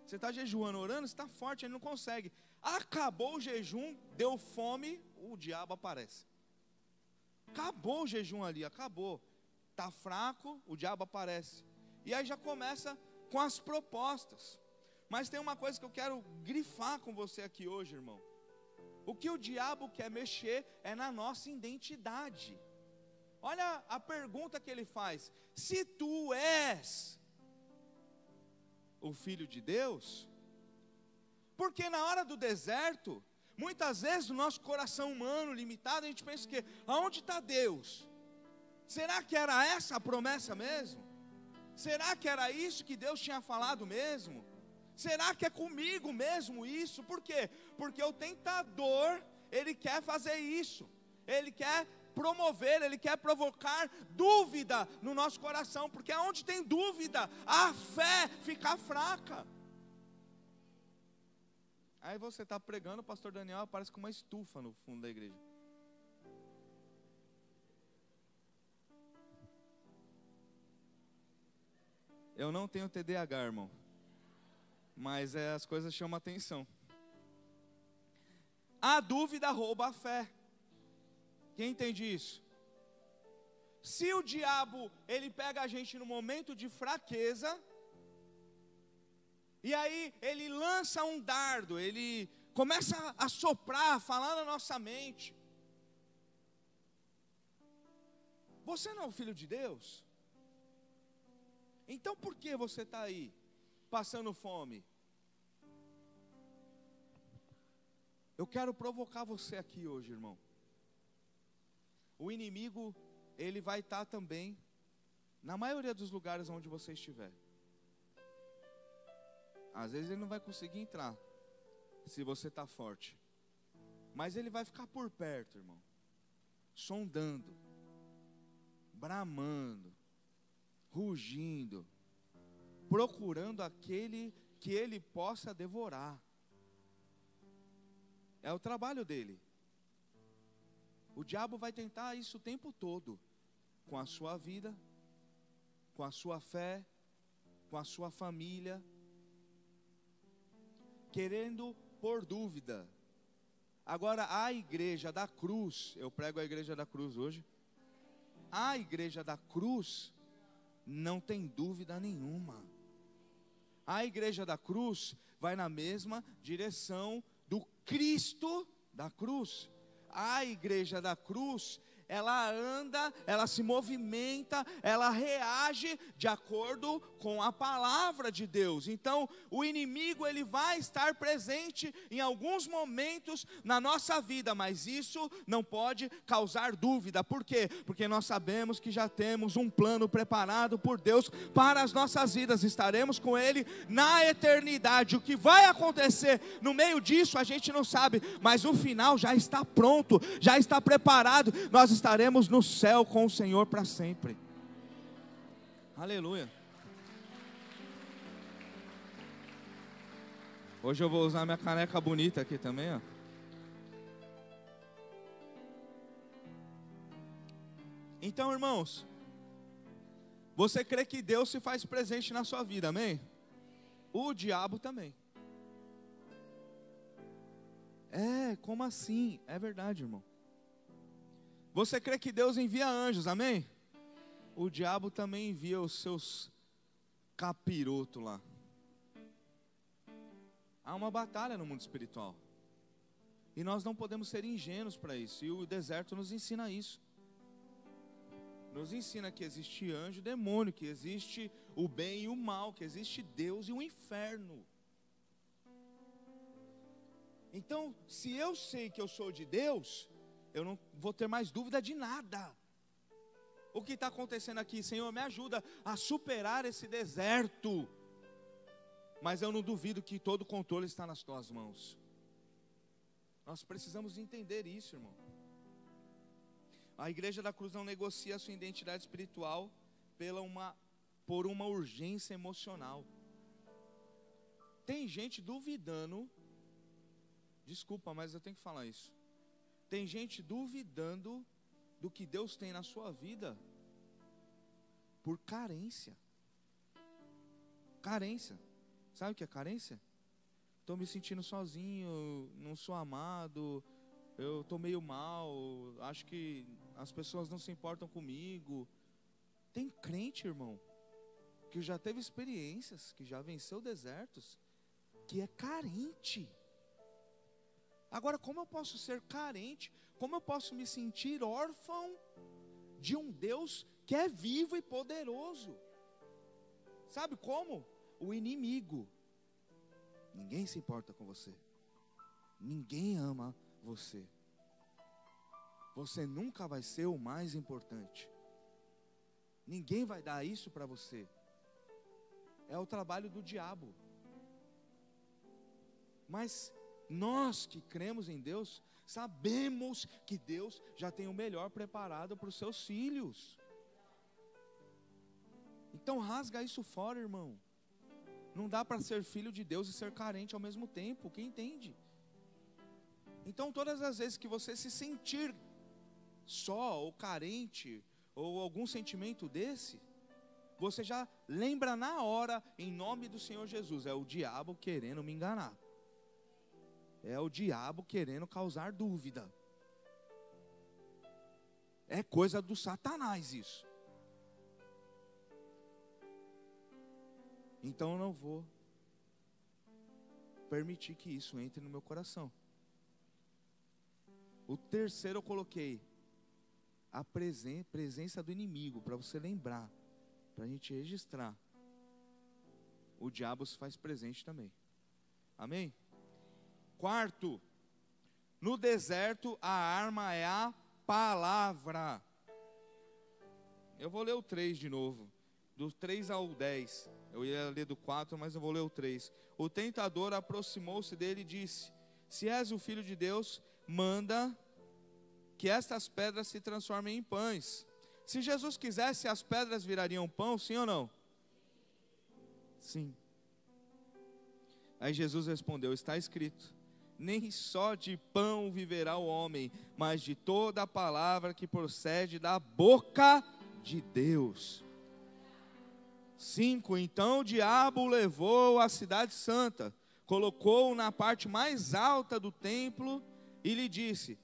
A: Você está jejuando, orando, você está forte, ele não consegue. Acabou o jejum, deu fome, o diabo aparece. Acabou o jejum ali, acabou. Está fraco, o diabo aparece. E aí já começa com as propostas. Mas tem uma coisa que eu quero grifar com você aqui hoje, irmão. O que o diabo quer mexer é na nossa identidade. Olha a pergunta que ele faz: se tu és o filho de Deus? Porque na hora do deserto, muitas vezes o nosso coração humano limitado, a gente pensa que, aonde está Deus? Será que era essa a promessa mesmo? Será que era isso que Deus tinha falado mesmo? Será que é comigo mesmo isso? Por quê? Porque o tentador, ele quer fazer isso. Ele quer promover, ele quer provocar dúvida no nosso coração. Porque onde tem dúvida, a fé fica fraca. Aí você está pregando, o pastor Daniel aparece com uma estufa no fundo da igreja. Eu não tenho TDAH, irmão. Mas as coisas chamam atenção. A dúvida rouba a fé. Quem entende isso? Se o diabo, ele pega a gente no momento de fraqueza, e aí ele lança um dardo, ele começa a soprar, a falar na nossa mente. Você não é o filho de Deus? Então por que você está aí, passando fome? Eu quero provocar você aqui hoje, irmão. O inimigo, ele vai estar também na maioria dos lugares onde você estiver. Às vezes ele não vai conseguir entrar, se você está forte. Mas ele vai ficar por perto, irmão, sondando, bramando, rugindo, procurando aquele que ele possa devorar. É o trabalho dele. O diabo vai tentar isso o tempo todo, com a sua vida, com a sua fé, com a sua família, querendo pôr dúvida. Agora, a igreja da cruz, eu prego a igreja da cruz hoje, a igreja da cruz não tem dúvida nenhuma. A igreja da cruz vai na mesma direção do Cristo da cruz. A igreja da cruz, ela anda, ela se movimenta, ela reage de acordo com a palavra de Deus. Então, o inimigo, ele vai estar presente em alguns momentos na nossa vida, mas isso não pode causar dúvida. Por quê? Porque nós sabemos que já temos um plano preparado por Deus para as nossas vidas. Estaremos com Ele na eternidade. O que vai acontecer no meio disso, a gente não sabe, mas o final já está pronto, já está preparado. Nós estaremos no céu com o Senhor para sempre. Aleluia. Hoje eu vou usar minha caneca bonita aqui também, ó. Então, irmãos, você crê que Deus se faz presente na sua vida, amém? O diabo também. Como assim? É verdade, irmão. Você crê que Deus envia anjos, amém? O diabo também envia os seus capirotos lá. Há uma batalha no mundo espiritual. E nós não podemos ser ingênuos para isso. E o deserto nos ensina isso. Nos ensina que existe anjo e demônio, que existe o bem e o mal, que existe Deus e o inferno. Então, se eu sei que eu sou de Deus, eu não vou ter mais dúvida de nada. O que está acontecendo aqui? Senhor, me ajuda a superar esse deserto. Mas eu não duvido que todo o controle está nas tuas mãos. Nós precisamos entender isso, irmão. A igreja da cruz não negocia a sua identidade espiritual por uma urgência emocional. Tem gente duvidando. Desculpa, mas eu tenho que falar isso. Tem gente duvidando do que Deus tem na sua vida por carência. Carência. Sabe o que é carência? Estou me sentindo sozinho, não sou amado, eu estou meio mal, acho que as pessoas não se importam comigo. Tem crente, irmão, que já teve experiências, que já venceu desertos, que é carente. Agora, como eu posso ser carente? Como eu posso me sentir órfão de um Deus que é vivo e poderoso? Sabe como? O inimigo. Ninguém se importa com você. Ninguém ama você. Você nunca vai ser o mais importante. Ninguém vai dar isso para você. É o trabalho do diabo. Mas nós que cremos em Deus, sabemos que Deus já tem o melhor preparado para os seus filhos. Então rasga isso fora, irmão. Não dá para ser filho de Deus e ser carente ao mesmo tempo. Quem entende? Então todas as vezes que você se sentir só ou carente, ou algum sentimento desse, você já lembra na hora, em nome do Senhor Jesus, é o diabo querendo me enganar. É o diabo querendo causar dúvida. É coisa do Satanás isso. Então eu não vou permitir que isso entre no meu coração. O terceiro eu coloquei a presença do inimigo, para você lembrar, para a gente registrar. O diabo se faz presente também. Amém? Quarto, no deserto a arma é a palavra. Eu vou ler o 3 de novo, do 3 ao 10. Eu ia ler do 4, mas eu vou ler o 3. O tentador aproximou-se dele e disse: Se és o Filho de Deus, manda que estas pedras se transformem em pães. Se Jesus quisesse, as pedras virariam pão, sim ou não? Sim. Aí Jesus respondeu: está escrito, nem só de pão viverá o homem, mas de toda a palavra que procede da boca de Deus. 5. Então o diabo o levou à cidade santa, colocou-o na parte mais alta do templo e lhe disse: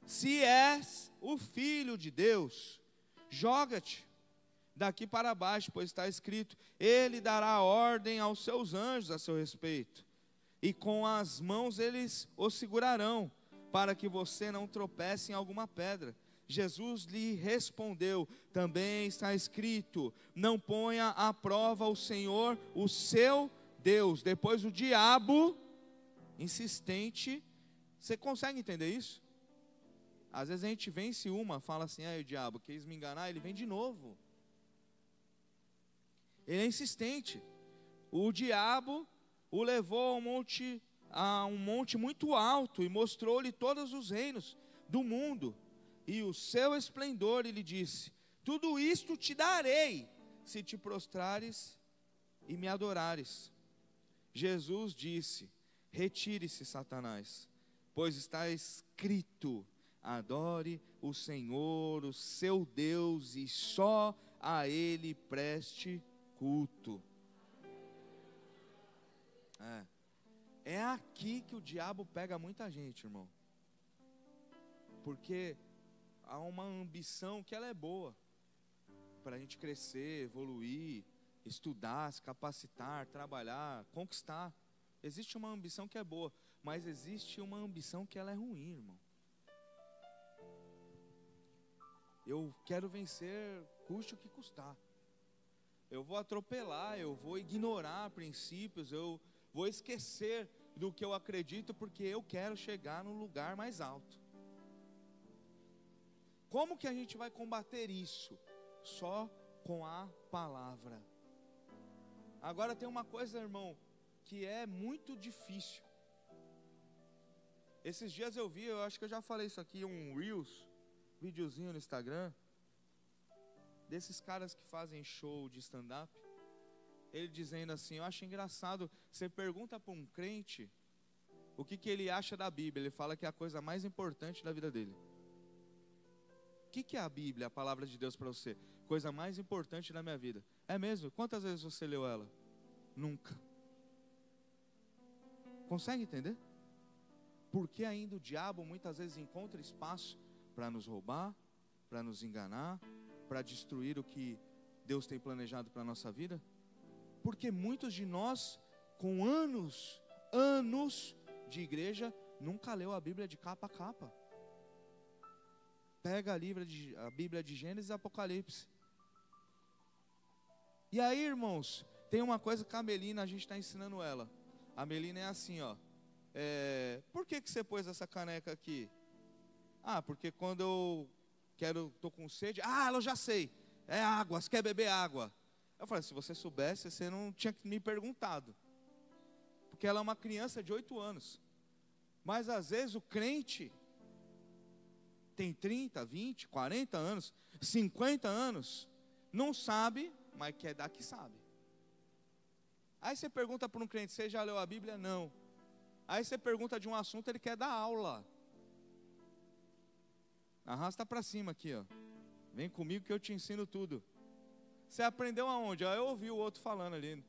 A: se és o Filho de Deus, joga-te daqui para baixo, pois está escrito, ele dará ordem aos seus anjos a seu respeito, e com as mãos eles o segurarão, para que você não tropece em alguma pedra. Jesus lhe respondeu: também está escrito, não ponha à prova o Senhor, o seu Deus. Depois o diabo, insistente, você consegue entender isso? Às vezes a gente vence uma, fala assim: o diabo quis me enganar, ele vem de novo. Ele é insistente. O diabo o levou a um monte muito alto e mostrou-lhe todos os reinos do mundo e o seu esplendor, e lhe disse: tudo isto te darei, se te prostrares e me adorares. Jesus disse: retire-se, Satanás, pois está escrito, adore o Senhor, o seu Deus, e só a Ele preste culto. É aqui que o diabo pega muita gente, irmão. Porque há uma ambição que ela é boa, para a gente crescer, evoluir, estudar, se capacitar, trabalhar, conquistar. Existe uma ambição que é boa, mas existe uma ambição que ela é ruim, irmão. Eu quero vencer, custe o que custar. Eu vou atropelar, eu vou ignorar princípios, eu vou esquecer do que eu acredito, porque eu quero chegar no lugar mais alto. Como que a gente vai combater isso? Só com a palavra. Agora tem uma coisa, irmão, que é muito difícil. Esses dias eu vi, eu acho que eu já falei isso aqui, um Reels, videozinho no Instagram, desses caras que fazem show de stand-up, ele dizendo assim: eu acho engraçado, você pergunta para um crente o que ele acha da Bíblia, ele fala que é a coisa mais importante da vida dele. O que é a Bíblia, a palavra de Deus para você? Coisa mais importante da minha vida. É mesmo? Quantas vezes você leu ela? Nunca. Consegue entender? Porque ainda o diabo muitas vezes encontra espaço para nos roubar, para nos enganar, para destruir o que Deus tem planejado para a nossa vida? Porque muitos de nós, com anos de igreja, nunca leu a Bíblia de capa a capa. Pega a Bíblia de Gênesis e Apocalipse. E aí, irmãos, tem uma coisa que a Melina, a gente está ensinando ela. A Melina é assim, ó. Por que você pôs essa caneca aqui? Porque quando eu tô com sede. Eu já sei. É água, você quer beber água? Eu falei: se você soubesse, você não tinha me perguntado. Porque ela é uma criança de 8 anos. Mas às vezes o crente tem 30, 20, 40 anos, 50 anos, não sabe, mas quer dar que sabe. Aí você pergunta para um crente: você já leu a Bíblia? Não. Aí você pergunta de um assunto, ele quer dar aula. Arrasta para cima aqui, ó. Vem comigo que eu te ensino tudo. Você aprendeu aonde? Eu ouvi o outro falando ali.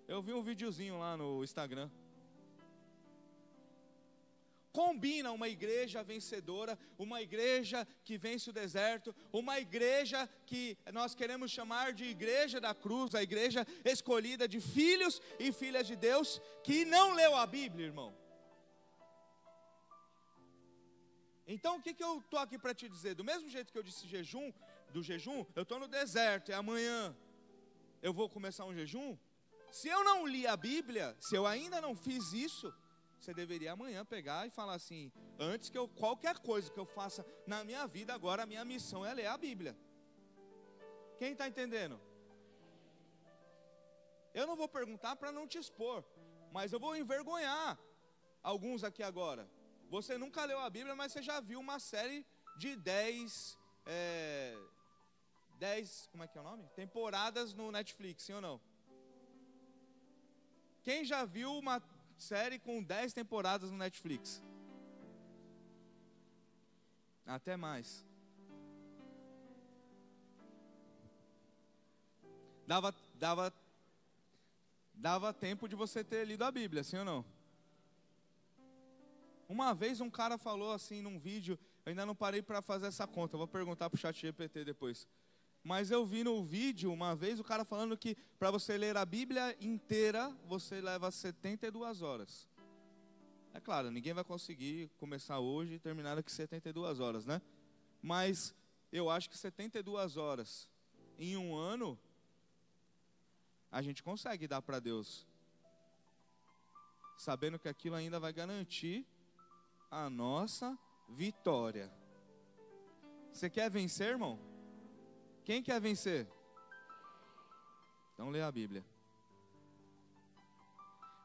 A: Eu vi um videozinho lá no Instagram. Combina uma igreja vencedora, uma igreja que vence o deserto, uma igreja que nós queremos chamar de igreja da cruz, a igreja escolhida de filhos e filhas de Deus, que não leu a Bíblia, irmão. Então o que eu estou aqui para te dizer? Do mesmo jeito que eu disse do jejum, eu estou no deserto, amanhã eu vou começar um jejum. Se eu não li a Bíblia, se eu ainda não fiz isso, você deveria amanhã pegar e falar assim: antes que qualquer coisa que eu faça na minha vida, agora a minha missão é ler a Bíblia. Quem está entendendo? Eu não vou perguntar para não te expor, mas eu vou envergonhar alguns aqui agora. Você nunca leu a Bíblia, mas você já viu uma série de 10, como é que é o nome? Temporadas no Netflix, sim ou não? Quem já viu uma série com 10 temporadas no Netflix? Até mais. Dava tempo de você ter lido a Bíblia, sim ou não? Uma vez um cara falou assim num vídeo, eu ainda não parei para fazer essa conta, eu vou perguntar pro ChatGPT depois. Mas eu vi no vídeo uma vez o cara falando que para você ler a Bíblia inteira, você leva 72 horas. É claro, ninguém vai conseguir começar hoje e terminar daqui 72 horas, né? Mas eu acho que 72 horas em um ano, a gente consegue dar para Deus. Sabendo que aquilo ainda vai garantir a nossa vitória. Você quer vencer, irmão? Quem quer vencer? Então lê a Bíblia.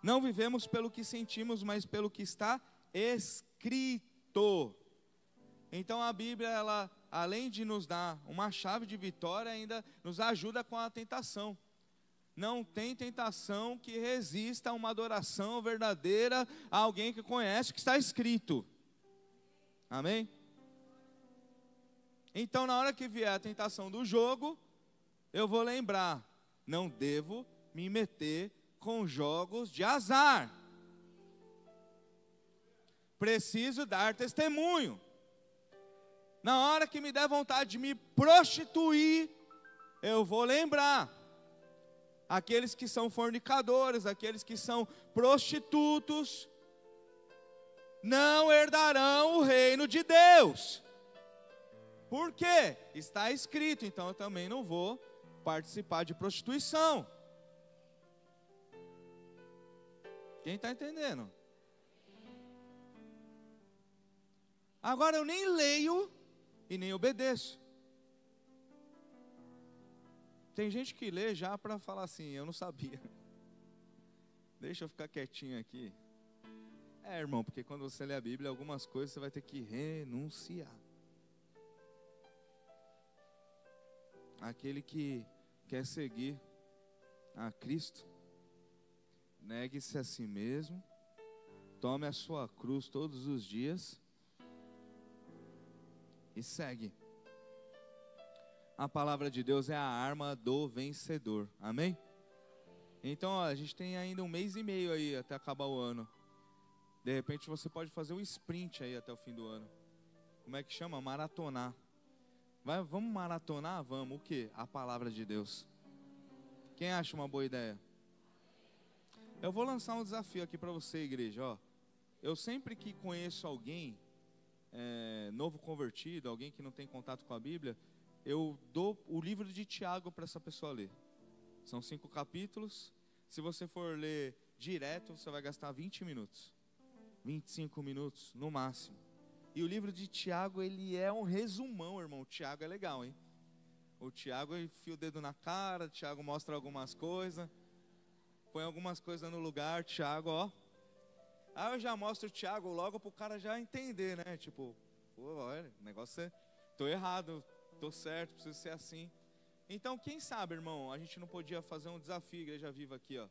A: Não vivemos pelo que sentimos, mas pelo que está escrito. Então a Bíblia, ela, além de nos dar uma chave de vitória, ainda nos ajuda com a tentação. Não tem tentação que resista a uma adoração verdadeira a alguém que conhece o que está escrito. Amém? Então, na hora que vier a tentação do jogo, eu vou lembrar, não devo me meter com jogos de azar. Preciso dar testemunho. Na hora que me der vontade de me prostituir, eu vou lembrar. Aqueles que são fornicadores, aqueles que são prostitutos, não herdarão o reino de Deus. Por quê? Está escrito, então eu também não vou participar de prostituição. Quem está entendendo? Agora eu nem leio e nem obedeço. Tem gente que lê já para falar assim, eu não sabia. Deixa eu ficar quietinho aqui. Irmão, porque quando você lê a Bíblia, algumas coisas você vai ter que renunciar. Aquele que quer seguir a Cristo, negue-se a si mesmo, tome a sua cruz todos os dias e segue. A palavra de Deus é a arma do vencedor, amém? Então, a gente tem ainda 1 mês e meio aí até acabar o ano. De repente você pode fazer um sprint aí até o fim do ano. Como é que chama? Maratonar. Vamos maratonar? Vamos. O quê? A palavra de Deus. Quem acha uma boa ideia? Eu vou lançar um desafio aqui para você, igreja. Ó, eu sempre que conheço alguém novo convertido, alguém que não tem contato com a Bíblia, eu dou o livro de Tiago para essa pessoa ler. São 5 capítulos. Se você for ler direto, você vai gastar 20 minutos. 25 minutos no máximo. E o livro de Tiago, ele é um resumão, irmão. O Tiago é legal, hein? O Tiago enfia o dedo na cara, o Tiago mostra algumas coisas, põe algumas coisas no lugar, Tiago, ó. Aí eu já mostro o Tiago logo pro cara já entender, né? Tipo, pô, olha, o negócio é, tô errado, tô certo, preciso ser assim. Então, quem sabe, irmão, a gente não podia fazer um desafio, Igreja Viva aqui, ó.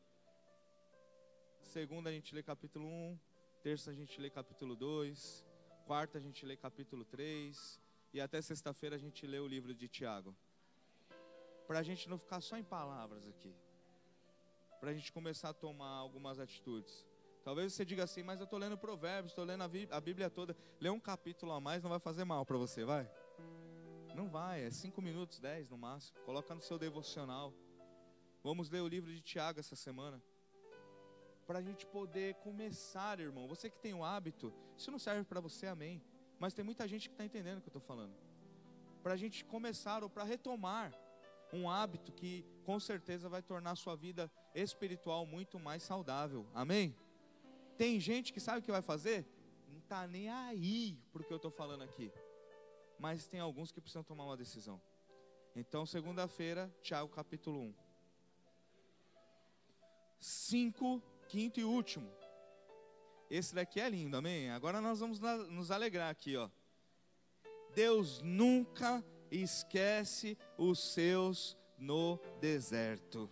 A: Segunda a gente lê capítulo 1, terça a gente lê capítulo 2, quarta a gente lê capítulo 3, e até sexta-feira a gente lê o livro de Tiago. Para a gente não ficar só em palavras aqui. Para a gente começar a tomar algumas atitudes. Talvez você diga assim, mas eu estou lendo Provérbios, estou lendo a Bíblia toda. Ler um capítulo a mais não vai fazer mal para você, vai? Não vai, é 5 minutos, 10 no máximo. Coloca no seu devocional. Vamos ler o livro de Tiago essa semana. Para a gente poder começar, irmão. Você que tem o hábito, isso não serve para você, amém. Mas tem muita gente que está entendendo o que eu estou falando. Para a gente começar ou para retomar um hábito que com certeza vai tornar a sua vida espiritual muito mais saudável, amém? Tem gente que sabe o que vai fazer? Não está nem aí para o que eu estou falando aqui. Mas tem alguns que precisam tomar uma decisão. Então, segunda-feira, Tiago capítulo 1. 5, quinto e último. Esse daqui é lindo, amém? Agora nós vamos nos alegrar aqui, ó. Deus nunca esquece os seus no deserto.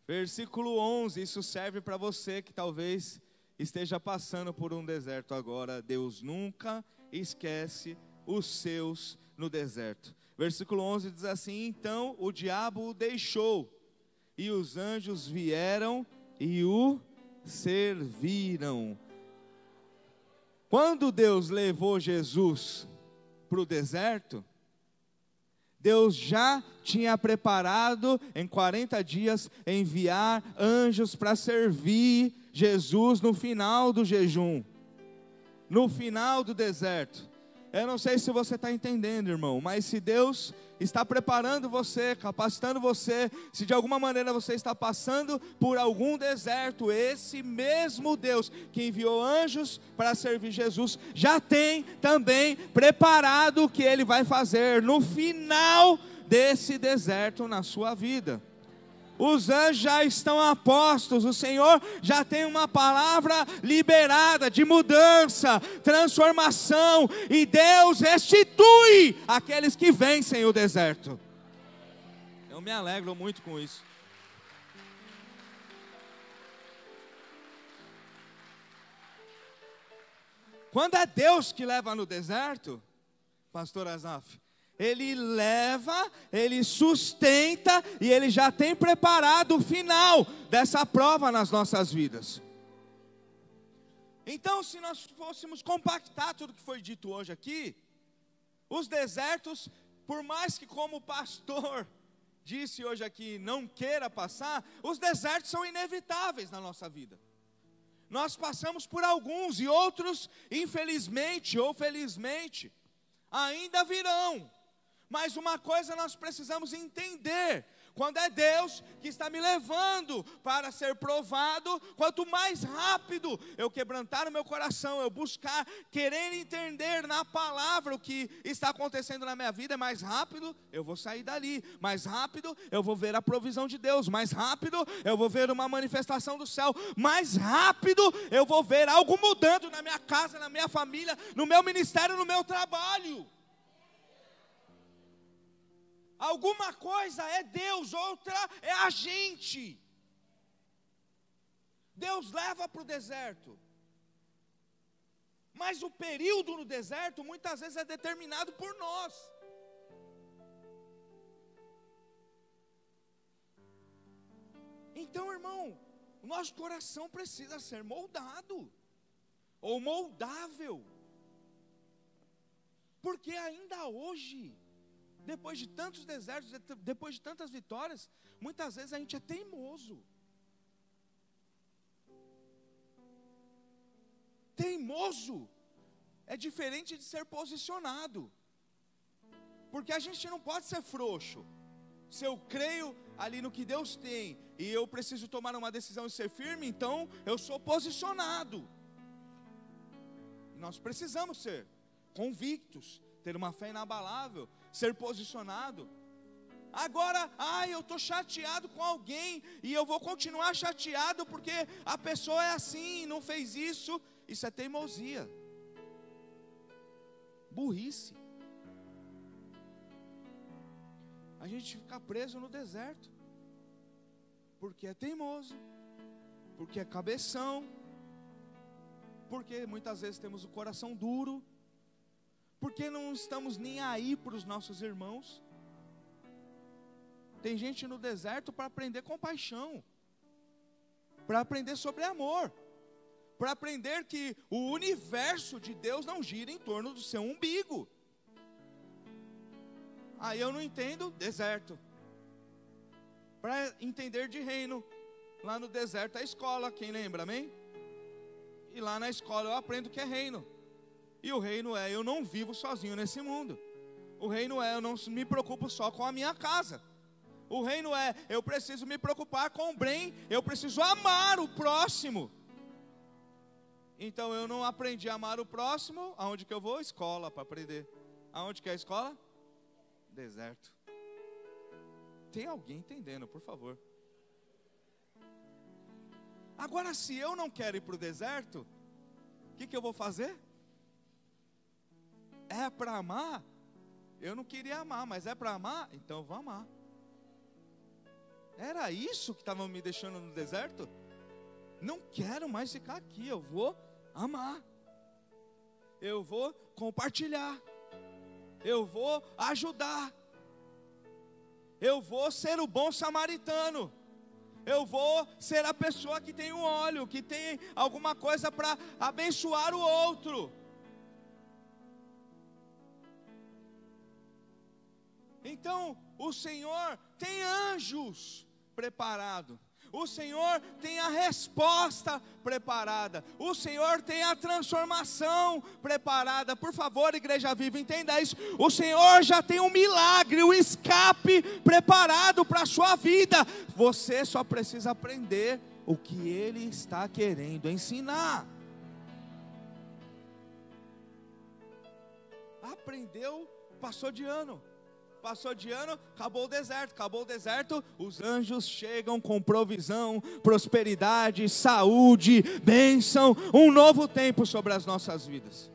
A: Versículo 11, isso serve para você que talvez esteja passando por um deserto agora. Deus nunca esquece os seus no deserto. Versículo 11 diz assim: então o diabo o deixou, e os anjos vieram e o serviram. Quando Deus levou Jesus para o deserto, Deus já tinha preparado em 40 dias enviar anjos para servir Jesus no final do jejum, no final do deserto. Eu não sei se você está entendendo, irmão, mas se Deus está preparando você, capacitando você, se de alguma maneira você está passando por algum deserto, esse mesmo Deus que enviou anjos para servir Jesus, já tem também preparado o que Ele vai fazer no final desse deserto na sua vida. Os anjos já estão a postos, o Senhor já tem uma palavra liberada de mudança, transformação, e Deus restitui aqueles que vencem o deserto. Eu me alegro muito com isso. Quando é Deus que leva no deserto, pastor Azaf, Ele leva, Ele sustenta, e Ele já tem preparado o final dessa prova nas nossas vidas. Então, se nós fôssemos compactar tudo que foi dito hoje aqui, os desertos, por mais que como o pastor disse hoje aqui, não queira passar, os desertos são inevitáveis na nossa vida. Nós passamos por alguns, e outros, infelizmente ou felizmente, ainda virão. Mas uma coisa nós precisamos entender: quando é Deus que está me levando para ser provado, quanto mais rápido eu quebrantar o meu coração, eu buscar, querer entender na palavra o que está acontecendo na minha vida, mais rápido eu vou sair dali, mais rápido eu vou ver a provisão de Deus, mais rápido eu vou ver uma manifestação do céu, mais rápido eu vou ver algo mudando na minha casa, na minha família, no meu ministério, no meu trabalho. Alguma coisa é Deus, outra é a gente. Deus leva para o deserto, mas o período no deserto muitas vezes é determinado por nós. Então, irmão, o nosso coração precisa ser moldado, ou moldável, porque ainda hoje, depois de tantos desertos, depois de tantas vitórias, muitas vezes a gente é teimoso. Teimoso é diferente de ser posicionado, porque a gente não pode ser frouxo. Se eu creio ali no que Deus tem, e eu preciso tomar uma decisão e ser firme, então eu sou posicionado. Nós precisamos ser convictos, ter uma fé inabalável, ser posicionado. Agora, eu estou chateado com alguém, e eu vou continuar chateado porque a pessoa é assim, não fez isso. Isso é teimosia, burrice. A gente fica preso no deserto, porque é teimoso, porque é cabeção, porque muitas vezes temos o coração duro, porque não estamos nem aí para os nossos irmãos. Tem gente no deserto para aprender compaixão, para aprender sobre amor, para aprender que o universo de Deus não gira em torno do seu umbigo. Aí eu não entendo deserto. Para entender de reino, lá no deserto é a escola, quem lembra, amém? E lá na escola eu aprendo o que é reino. E o reino é: eu não vivo sozinho nesse mundo. O reino é: eu não me preocupo só com a minha casa. O reino é: eu preciso me preocupar com o bem, eu preciso amar o próximo. Então eu não aprendi a amar o próximo, aonde que eu vou? Escola, para aprender. Aonde que é a escola? Deserto. Tem alguém entendendo, por favor? Agora, se eu não quero ir para o deserto, o que eu vou fazer? É para amar? Eu não queria amar, mas é para amar? Então eu vou amar. Era isso que estava me deixando no deserto? Não quero mais ficar aqui, eu vou amar. Eu vou compartilhar. Eu vou ajudar. Eu vou ser o bom samaritano. Eu vou ser a pessoa que tem um óleo, que tem alguma coisa para abençoar o outro. Então, o Senhor tem anjos preparados. O Senhor tem a resposta preparada. O Senhor tem a transformação preparada. Por favor, Igreja Viva, entenda isso. O Senhor já tem um milagre, um escape preparado para a sua vida. Você só precisa aprender o que Ele está querendo ensinar. Aprendeu, passou de ano. Acabou o deserto, os anjos chegam com provisão, prosperidade, saúde, bênção, um novo tempo sobre as nossas vidas.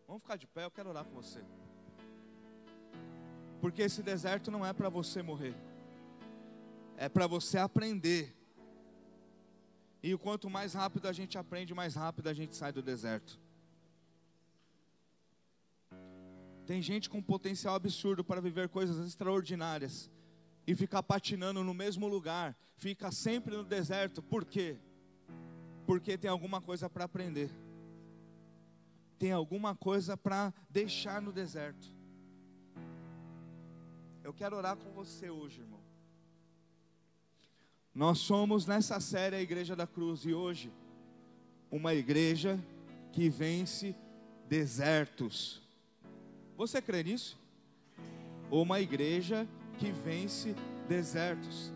A: Vamos ficar de pé, eu quero orar com você. Porque esse deserto não é para você morrer, é para você aprender. E o quanto mais rápido a gente aprende, mais rápido a gente sai do deserto. Tem gente com potencial absurdo para viver coisas extraordinárias e ficar patinando no mesmo lugar, fica sempre no deserto. Por quê? Porque tem alguma coisa para aprender, tem alguma coisa para deixar no deserto. Eu quero orar com você hoje, irmão. Nós somos nessa série a Igreja da Cruz, e hoje uma igreja que vence desertos. Você crê nisso? Uma igreja que vence desertos.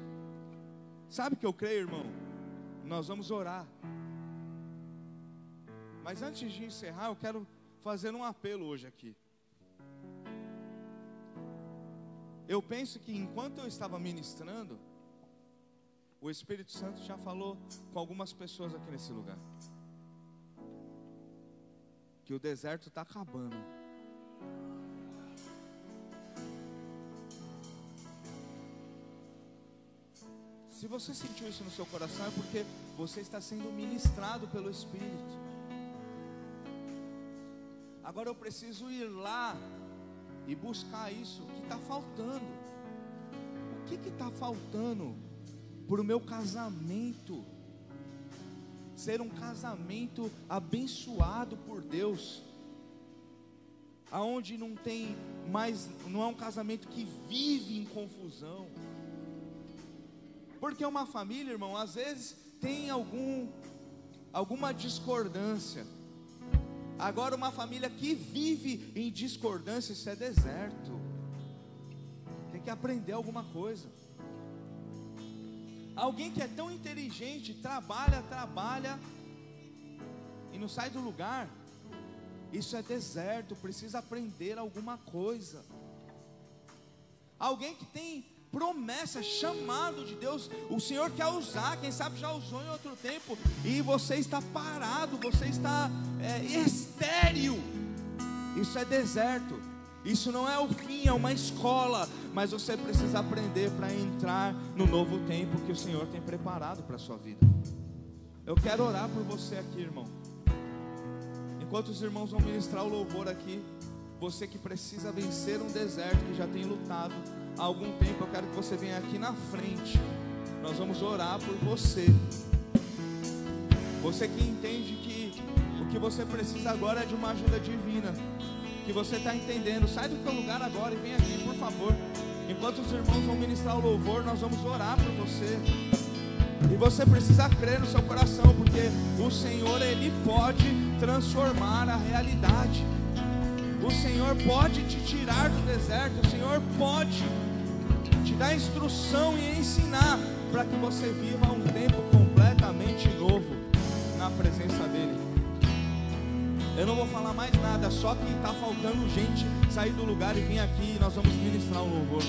A: Sabe o que eu creio, irmão? Nós vamos orar. Mas antes de encerrar, eu quero fazer um apelo hoje aqui. Eu penso que enquanto eu estava ministrando, o Espírito Santo já falou com algumas pessoas aqui nesse lugar. Que o deserto está acabando. Se você sentiu isso no seu coração, é porque você está sendo ministrado pelo Espírito. Agora eu preciso ir lá e buscar isso que está faltando. O que está faltando para o meu casamento ser um casamento abençoado por Deus? Aonde não tem mais, não é um casamento que vive em confusão. Porque uma família, irmão, às vezes tem alguma discordância. Agora uma família que vive em discordância, isso é deserto. Tem que aprender alguma coisa. Alguém que é tão inteligente, trabalha e não sai do lugar, isso é deserto, precisa aprender alguma coisa. Alguém que tem promessa, chamado de Deus, o Senhor quer usar, quem sabe já usou em outro tempo, e você está parado, você está estéril, isso é deserto, isso não é o fim, é uma escola, mas você precisa aprender para entrar no novo tempo que o Senhor tem preparado para a sua vida. Eu quero orar por você aqui, irmão, enquanto os irmãos vão ministrar o louvor aqui. Você que precisa vencer um deserto, que já tem lutado há algum tempo, eu quero que você venha aqui na frente. Nós vamos orar por você. Você que entende que o que você precisa agora é de uma ajuda divina, que você está entendendo, sai do teu lugar agora e vem aqui, por favor. Enquanto os irmãos vão ministrar o louvor, nós vamos orar por você. E você precisa crer no seu coração, porque o Senhor, Ele pode transformar a realidade. O Senhor pode te tirar do deserto, o Senhor pode te dar instrução e ensinar para que você viva um tempo completamente novo na presença dEle. Eu não vou falar mais nada, só que está faltando gente sair do lugar e vir aqui e nós vamos ministrar um louvor.